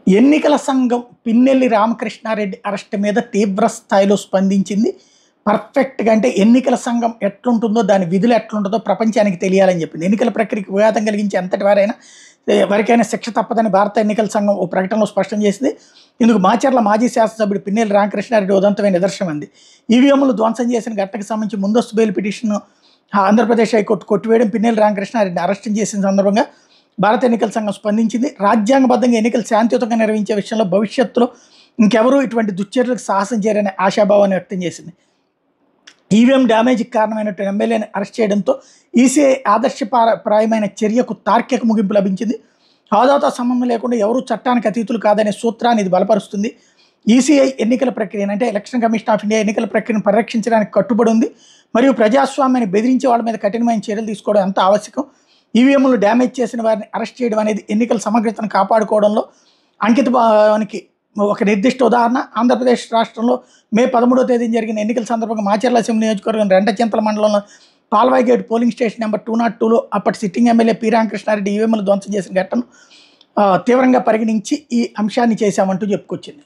ఎన్నికల సంఘం పిన్నెల్లి రామకృష్ణారెడ్డి అరెస్ట్ మీద తీవ్ర స్థాయిలో స్పందించింది. పర్ఫెక్ట్‌గా అంటే ఎన్నికల సంఘం ఎట్లుంటుందో, దాని విధులు ఎట్లుంటుందో ప్రపంచానికి తెలియాలని చెప్పింది. ఎన్నికల ప్రక్రియకు విఘాతం కలిగించే ఎంతటి వారైనా ఎవరికైనా శిక్ష తప్పదని భారత ఎన్నికల సంఘం ఓ ప్రకటనలో స్పష్టం చేసింది. ఇందుకు మాచర్ల మాజీ శాసనసభ్యుడు పిన్నెల్లి రామకృష్ణారెడ్డి ఉదంతమైన నిదర్శనం అంది. ఈవీఎంలు ధ్వంసం చేసిన ఘటనకు సంబంధించి ముందస్తు బెయిల్ పిటిషన్ను ఆంధ్రప్రదేశ్ హైకోర్టు కొట్టివేయడం, పిన్నెల్లి రామకృష్ణారెడ్డిని అరెస్టు చేసిన సందర్భంగా భారత ఎన్నికల సంఘం స్పందించింది. రాజ్యాంగబద్ధంగా ఎన్నికలు శాంతియుతంగా నిర్వహించే విషయంలో భవిష్యత్తులో ఇంకెవరూ ఇటువంటి దుశ్చర్యలకు సాహసం చేయరనే ఆశాభావాన్ని వ్యక్తం చేసింది. ఈవీఎం డ్యామేజ్కి కారణమైనటువంటి ఎమ్మెల్యేని అరెస్ట్ చేయడంతో ఈసీఐ ఆదర్శప్రాయమైన చర్యకు తార్కిక ముగింపు లభించింది. హోదాతో సంబంధం లేకుండా ఎవరూ చట్టానికి అతీతులు కాదనే సూత్రాన్ని ఇది బలపరుస్తుంది. ఈసీఐ ఎన్నికల ప్రక్రియను అంటే ఎలక్షన్ కమిషన్ ఆఫ్ ఇండియా ఎన్నికల ప్రక్రియను పరిరక్షించడానికి కట్టుబడి ఉంది. మరియు ప్రజాస్వామ్యాన్ని బెదిరించే వాళ్ళ మీద కఠినమైన చర్యలు తీసుకోవడం ఎంత ఆవశ్యకం. ఈవీఎంలు డ్యామేజ్ చేసిన వారిని అరెస్ట్ చేయడం అనేది ఎన్నికల సమగ్రతను కాపాడుకోవడంలో అంకితభావానికి ఒక నిర్దిష్ట ఉదాహరణ. ఆంధ్రప్రదేశ్ రాష్ట్రంలో మే 13వ తేదీన జరిగిన ఎన్నికల సందర్భంగా మాచర్ల అసెంబ్లీ నియోజకవర్గం రెంటచింతల మండలంలో Palvai gate polling station number 202లో అప్పటి సిట్టింగ్ ఎమ్మెల్యే పి రామకృష్ణారెడ్డి ఈవీఎంలు ధ్వంసం చేసిన ఘటనను తీవ్రంగా పరిగణించి ఈ అంశాన్ని చేశామంటూ చెప్పుకొచ్చింది.